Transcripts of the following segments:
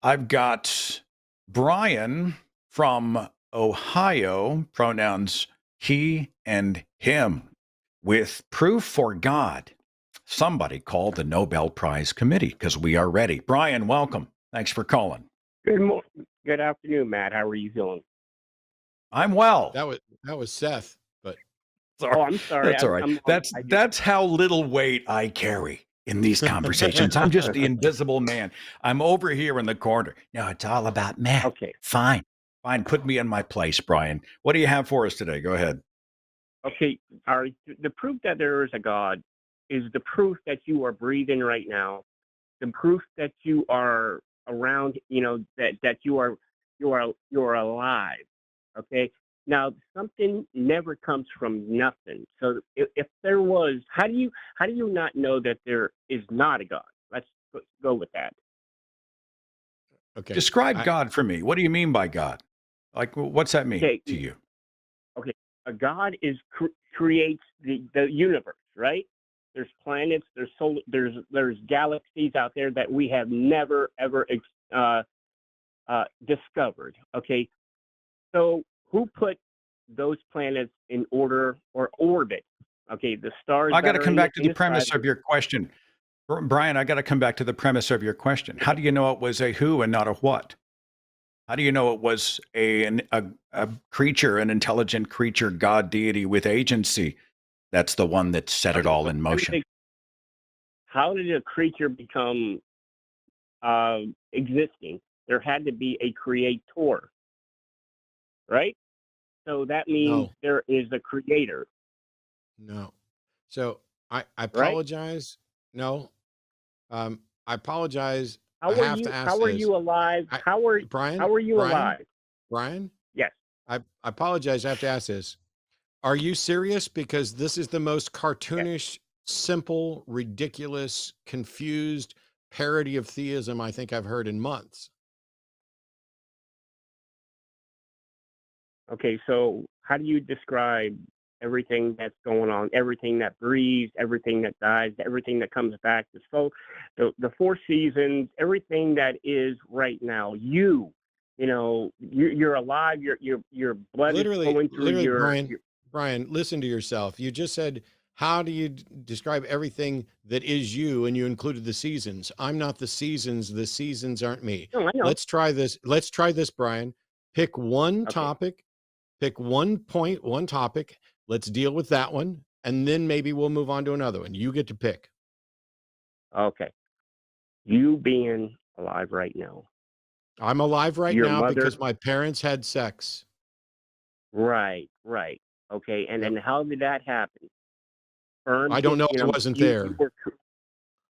I've got Brian from Ohio, pronouns he and him, with proof for God. Somebody called the Nobel Prize Committee because we are ready. Brian, welcome. Thanks for calling. Good afternoon, Matt. How are you feeling? I'm well. That was Seth, but Oh, I'm sorry. That's all right. That's how little weight I carry in these conversations. I'm just the invisible man. I'm over here in the corner. No, it's all about Matt. Okay. Fine. Put me in my place, Brian. What do you have for us today? Go ahead. Okay. All right. The proof that there is a God is the proof that you are breathing right now. The proof that you are around. That you're alive. Okay. Now, something never comes from nothing. So, if there was, how do you not know that there is not a God? Let's go with that. okay. Describe God for me. What do you mean by God? Like, what's that mean to you? Okay, a God creates the universe, right? There's planets, there's galaxies out there that we have never ever discovered. Okay, so who put those planets in order or orbit? Okay, the stars. I got to come back to the premise of your question, Brian. I got to come back to the premise of your question. How do you know it was a who and not a what? How do you know it was a creature, an intelligent creature, God, deity with agency? That's the one that set it all in motion. How did a creature become existing? There had to be a creator, right? So that means there is a creator. No. So I apologize. Right? No. I apologize. How are you alive? Brian? How are you alive? Brian? Yes. I apologize. I have to ask this. Are you serious? Because this is the most cartoonish, simple, ridiculous, confused parody of theism I think I've heard in months. Okay, so how do you describe everything that's going on, everything that breathes, everything that dies, everything that comes back, the four seasons, everything that is right now? You're alive. Your blood is flowing through Brian, listen to yourself. You just said, how do you describe everything that is you? And you included the seasons. I'm not the seasons. The seasons aren't me. No, I know. Let's try this, Brian. Pick one topic. Pick one point, one topic. Let's deal with that one. And then maybe we'll move on to another one. You get to pick. Okay. You being alive right now. I'm alive right now because my parents had sex. Right. Okay. And then how did that happen? I don't know. I wasn't there.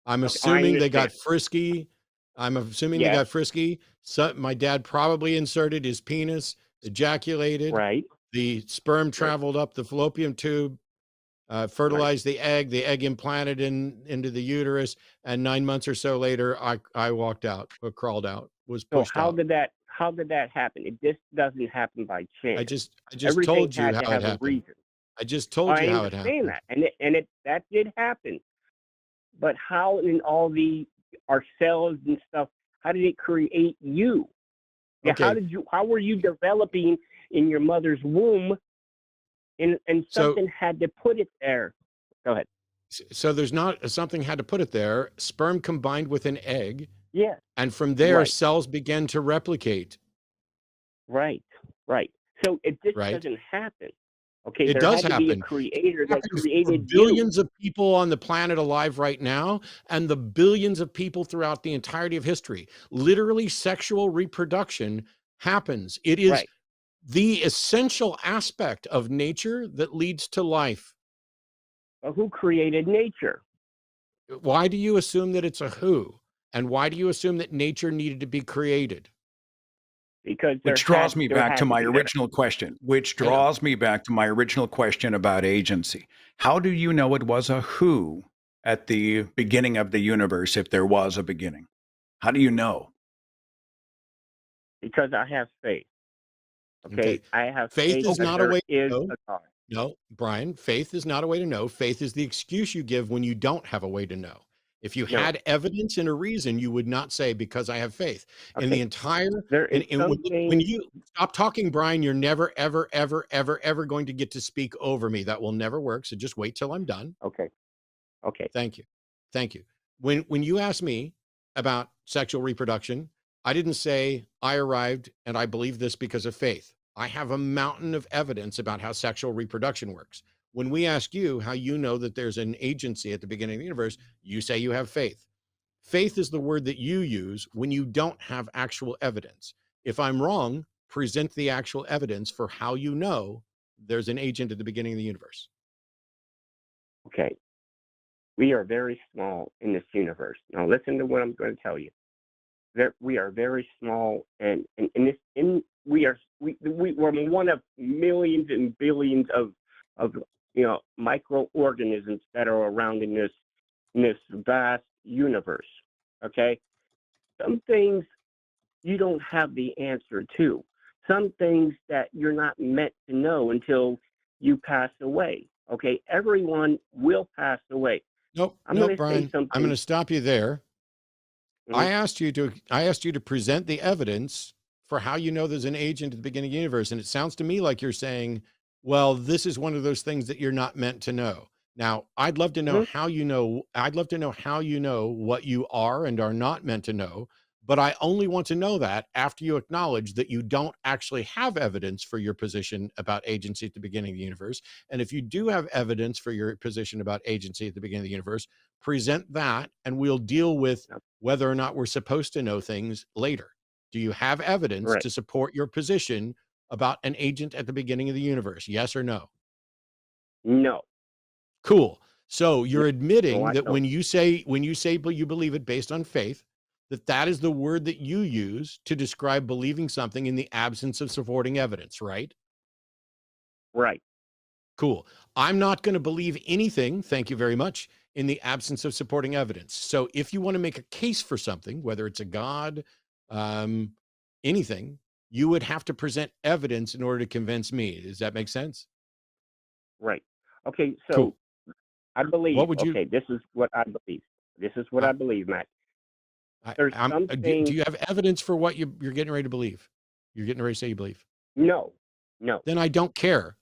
I'm assuming they got frisky. They got frisky. So my dad probably inserted his penis, ejaculated. Right. The sperm traveled up the fallopian tube, fertilized the egg implanted into the uterus, and 9 months or so later, I walked out or crawled out, was pushed out. How did that happen? This doesn't happen by chance. I just told you how it happened. I just told you how it happened. That. That did happen. But how in all our cells and stuff, how did it create you? Okay. How were you developing in your mother's womb and something had to put it there? Go ahead. So there's not something had to put it there. Sperm combined with an egg. Yeah. And from there, cells began to replicate. Right. So it just doesn't happen. Okay, it does happen. Be a creator that created billions of people on the planet alive right now, and the billions of people throughout the entirety of history. Literally, sexual reproduction happens. It is the essential aspect of nature that leads to life. Well, who created nature? Why do you assume that it's a who? And why do you assume that nature needed to be created? Because which draws me back to my original question, about agency. How do you know it was a who at the beginning of the universe, if there was a beginning? How do you know? Because I have faith. Okay. I have faith is not a way to know. God. No, Brian, faith is not a way to know. Faith is the excuse you give when you don't have a way to know. If you No. had evidence and a reason, you would not say, because I have faith. In the Okay. entire, There is and when something. you stop talking, Brian, you're never, ever, ever, ever, ever going to get to speak over me. That will never work. So just wait till I'm done. Okay. Okay. Thank you. Thank you. When you asked me about sexual reproduction, I didn't say I arrived and I believe this because of faith. I have a mountain of evidence about how sexual reproduction works. When we ask you how you know that there's an agency at the beginning of the universe, you say you have faith. Faith is the word that you use when you don't have actual evidence. If I'm wrong, present the actual evidence for how you know there's an agent at the beginning of the universe. Okay. We are very small in this universe. Now listen to what I'm going to tell you. We are very small, and we're one of millions and billions of microorganisms that are around in this vast universe. Okay, some things you don't have the answer to. Some things that you're not meant to know until you pass away. Okay, everyone will pass away. Nope, I'm nope, going to say Brian. something. I'm going to stop you there. Mhm. I asked you to present the evidence for how you know there's an agent at the beginning of the universe. And it sounds to me like you're saying, well, this is one of those things that you're not meant to know. Now, I'd love to know Mhm. how you know, I'd love to know how you know what you are and are not meant to know. But I only want to know that after you acknowledge that you don't actually have evidence for your position about agency at the beginning of the universe. And if you do have evidence for your position about agency at the beginning of the universe, present that and we'll deal with Yep. whether or not we're supposed to know things later. Do you have evidence Right. to support your position about an agent at the beginning of the universe? Yes or no? No. Cool. So No. you're No, admitting I that don't. when you say but you believe it based on faith, that is the word that you use to describe believing something in the absence of supporting evidence, right? Right. Cool. I'm not going to believe anything, thank you very much, in the absence of supporting evidence. So if you want to make a case for something, whether it's a god, um, anything, you would have to present evidence in order to convince me. Does that make sense? Right. Okay. Cool. So I believe. What would you? Okay. This is what I believe. This is what I, I believe, Matt. There's do something. you have evidence for what you're getting ready to believe? You're getting ready to say you believe. No. No. Then I don't care.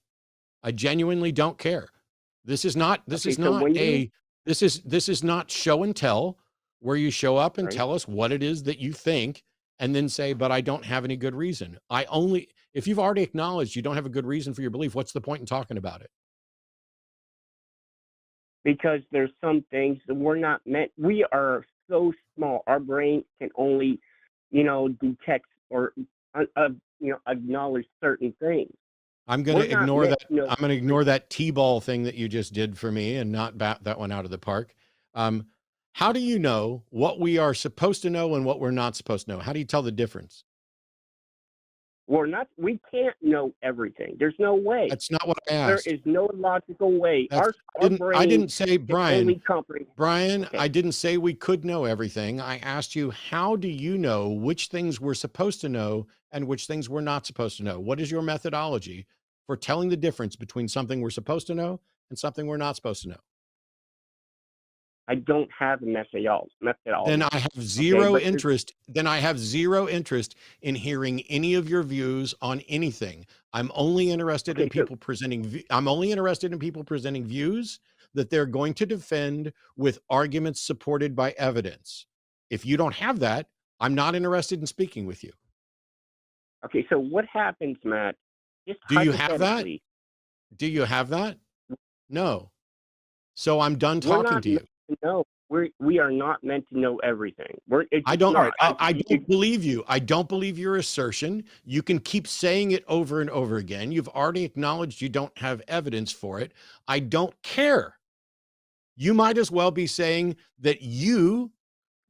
I genuinely don't care. This is not Okay. So when you. this is not show and tell where you show up and Right. tell us what it is that you think and then say, but I don't have any good reason. If you've already acknowledged you don't have a good reason for your belief, what's the point in talking about it? Because there's some things that we're not meant. We are so small. Our brain can only, detect or, acknowledge certain things. I'm going We're to not ignore meant that. to know I'm going to ignore everything. that T-ball thing that you just did for me and not bat that one out of the park. Um, how do you know what we are supposed to know and what we're not supposed to know? How do you tell the difference? We can't know everything. There's no way. That's not what I There asked. is no logical way. I Brain didn't say, can Brian, only comprehend. Brian, Okay. I didn't say we could know everything. I asked you, how do you know which things we're supposed to know and which things we're not supposed to know? What is your methodology for telling the difference between something we're supposed to know and something we're not supposed to know? I don't have a Then methodology. I have Okay, zero but interest. Then I have zero interest in hearing any of your views on anything. I'm only interested in okay, so people presenting. I'm only interested in people presenting views that they're going to defend with arguments supported by evidence. If you don't have that, I'm not interested in speaking with you. okay, so what happens, Matt? Just Do you have that? hypothetically, Do you have that? No. So I'm done we're talking not to meant you. to know. We are not meant to know everything. It's I just don't All right. not. I don't believe you. I don't believe your assertion. You can keep saying it over and over again. You've already acknowledged you don't have evidence for it. I don't care. You might as well be saying that you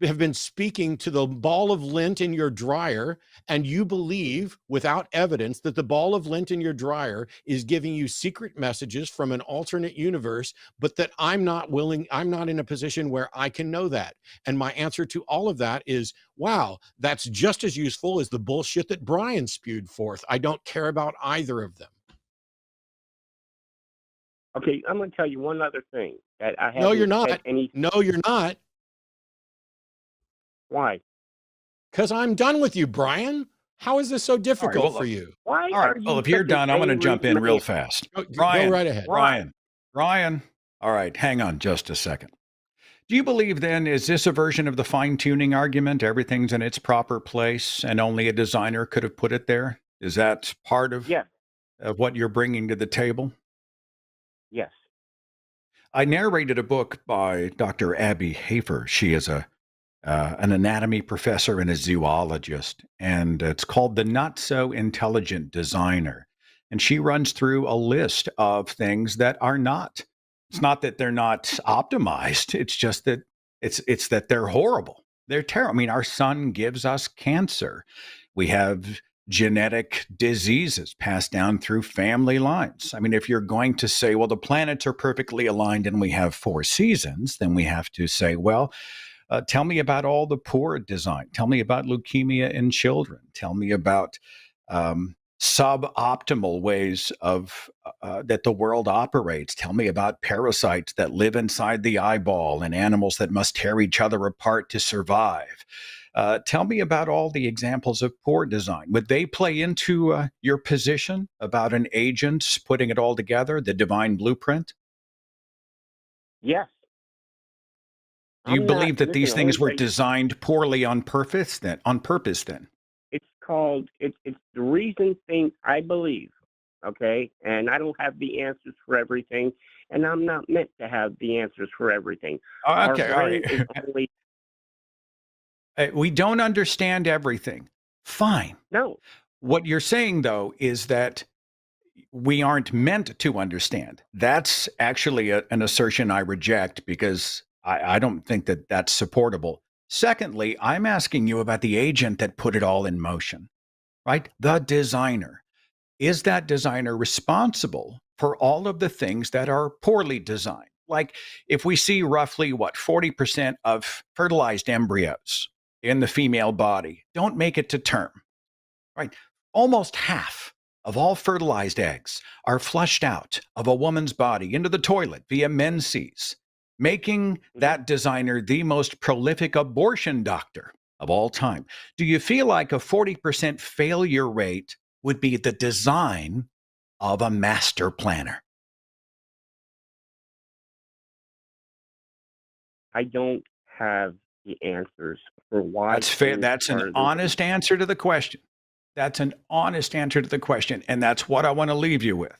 have been speaking to the ball of lint in your dryer, and you believe without evidence that the ball of lint in your dryer is giving you secret messages from an alternate universe, but that I'm not in a position where I can know that. And my answer to all of that is, wow, that's just as useful as the bullshit that Brian spewed forth. I don't care about either of them. Okay, I'm going to tell you one other thing that I No, you're haven't said not. any. No, you're not. Why? Because I'm done with you, Brian. How is this so All right. difficult Well, for you? Why all right. are Well, you if you're such an done, I'm going to angry jump in real man? fast. Go right ahead. Why? Brian. All right. Hang on just a second. Do you believe then, is this a version of the fine tuning argument? Everything's in its proper place and only a designer could have put it there? Is that part of Yes. what you're bringing to the table? Yes. I narrated a book by Dr. Abby Hafer. She is an anatomy professor and a zoologist, and it's called The Not So Intelligent Designer. And she runs through a list of things that are not. It's not that they're not optimized. It's just that it's that they're horrible. They're terrible. I mean, our sun gives us cancer. We have genetic diseases passed down through family lines. I mean, if you're going to say, well, the planets are perfectly aligned and we have 4 seasons, then we have to say, well, tell me about all the poor design. Tell me about leukemia in children. Tell me about suboptimal ways of that the world operates. Tell me about parasites that live inside the eyeball and animals that must tear each other apart to survive. Tell me about all the examples of poor design. Would they play into your position about an agent putting it all together, the divine blueprint? Yes. Do you believe that these Listen, let me things were tell you, designed poorly on purpose? Then, it's called, it's the reason thing I believe, okay? And I don't have the answers for everything, and I'm not meant to have the answers for everything. Our Okay, all brain right. is only, We don't understand everything. Fine. no, What you're saying, though, is that we aren't meant to understand. That's actually an assertion I reject because I don't think that that's supportable. Secondly, I'm asking you about the agent that put it all in motion, right? The designer. Is that designer responsible for all of the things that are poorly designed? Like if we see roughly what 40% of fertilized embryos in the female body don't make it to term, right? Almost half of all fertilized eggs are flushed out of a woman's body into the toilet via menses, making that designer the most prolific abortion doctor of all time. Do you feel like a 40% failure rate would be the design of a master planner? I don't have the answers for why That's fair. things That's an are the way. honest answer to the question. That's an honest answer to the question. And that's what I want to leave you with.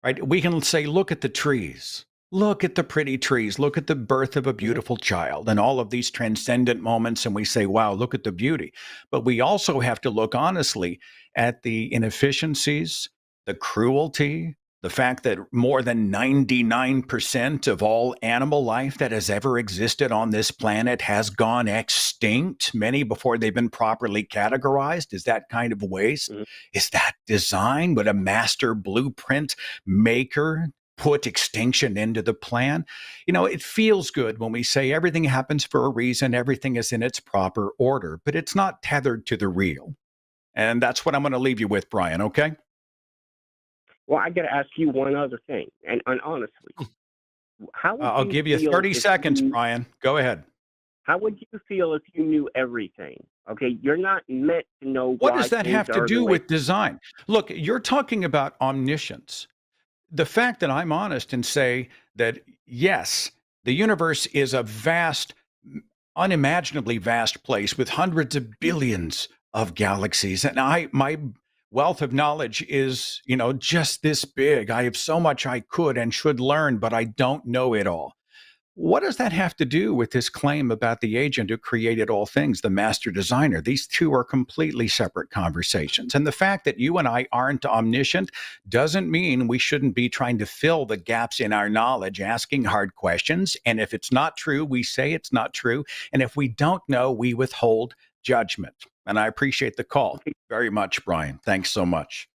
Right? We can say, look at the trees. Look at the pretty trees. Look at the birth of a Mhm. beautiful child and all of these transcendent moments. And we say, wow, look at the beauty. But we also have to look honestly at the inefficiencies, the cruelty, the fact that more than 99% of all animal life that has ever existed on this planet has gone extinct, many before they've been properly categorized. Is that kind of waste? Mhm. Is that design? Would a master blueprint maker put extinction into the plan? You know, it feels good when we say everything happens for a reason, everything is in its proper order, but it's not tethered to the real. And that's what I'm going to leave you with, Brian, okay? Well, I got to ask you one other thing, and honestly, how would I'll you give you feel 30 if seconds, you Brian. Go ahead. how would you feel if you knew everything? Okay, you're not meant to know What why does that things have to are the do way. with design? Look, you're talking about omniscience. The fact that I'm honest and say that, yes, the universe is a vast, unimaginably vast place with hundreds of billions of galaxies. And my wealth of knowledge is, just this big. I have so much I could and should learn, but I don't know it all. What does that have to do with this claim about the agent who created all things, the master designer? These two are completely separate conversations. And the fact that you and I aren't omniscient doesn't mean we shouldn't be trying to fill the gaps in our knowledge, asking hard questions. And if it's not true, we say it's not true. And if we don't know, we withhold judgment. And I appreciate the call very much, Brian. Thanks so much.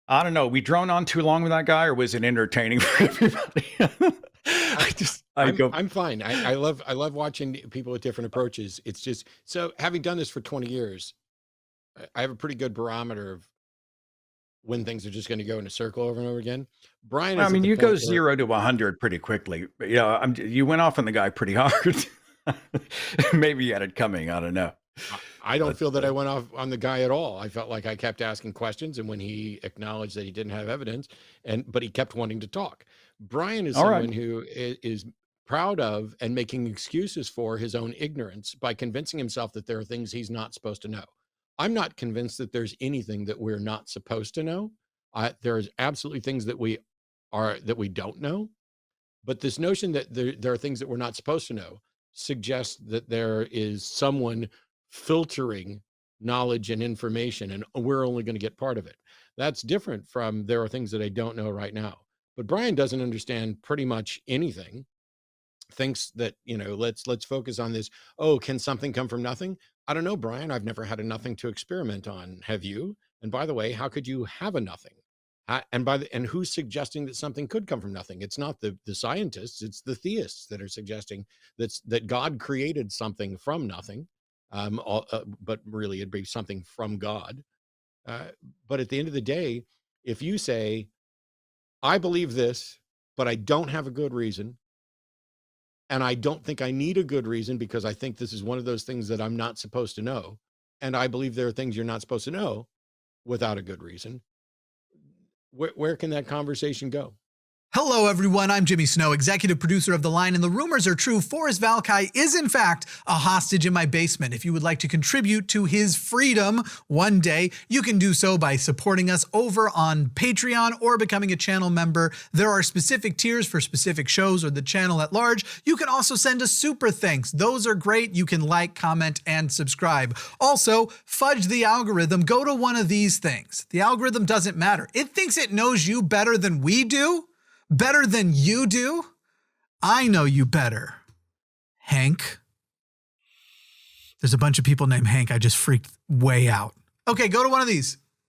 I don't know. We drone on too long with that guy, or was it entertaining for everybody? I'm fine. I love watching people with different approaches. It's just so having done this for 20 years, I have a pretty good barometer of when things are just going to go in a circle over and over again. Brian I is mean, at the you go point where 0 to 100 pretty quickly. But, you went off on the guy pretty hard. Maybe you had it coming. I don't know. I don't feel that I went off on the guy at all. I felt like I kept asking questions, and when he acknowledged that he didn't have evidence, but he kept wanting to talk. Brian is All someone right. who is proud of and making excuses for his own ignorance by convincing himself that there are things he's not supposed to know. I'm not convinced that there's anything that we're not supposed to know. There's absolutely things that we don't know, but this notion that there are things that we're not supposed to know suggests that there is someone filtering knowledge and information, and we're only going to get part of it. That's different from there are things that I don't know right now. But Brian doesn't understand pretty much anything. Thinks that, let's focus on this. Oh, can something come from nothing? I don't know, Brian. I've never had a nothing to experiment on. Have you? And by the way, how could you have a nothing? And who's suggesting that something could come from nothing? It's not the scientists, it's the theists that are suggesting that God created something from nothing. But really it'd be something from God. But at the end of the day, if you say, I believe this, but I don't have a good reason, and I don't think I need a good reason because I think this is one of those things that I'm not supposed to know, and I believe there are things you're not supposed to know without a good reason, where can that conversation go? Hello, everyone. I'm Jimmy Snow, executive producer of The Line, and the rumors are true. Forrest Valkai is, in fact, a hostage in my basement. If you would like to contribute to his freedom one day, you can do so by supporting us over on Patreon or becoming a channel member. There are specific tiers for specific shows or the channel at large. You can also send us super thanks. Those are great. You can like, comment, and subscribe. Also, fudge the algorithm. Go to one of these things. The algorithm doesn't matter. It thinks it knows you better than we do. Better than you do? I know you better, Hank. There's a bunch of people named Hank. I just freaked way out. Okay, go to one of these.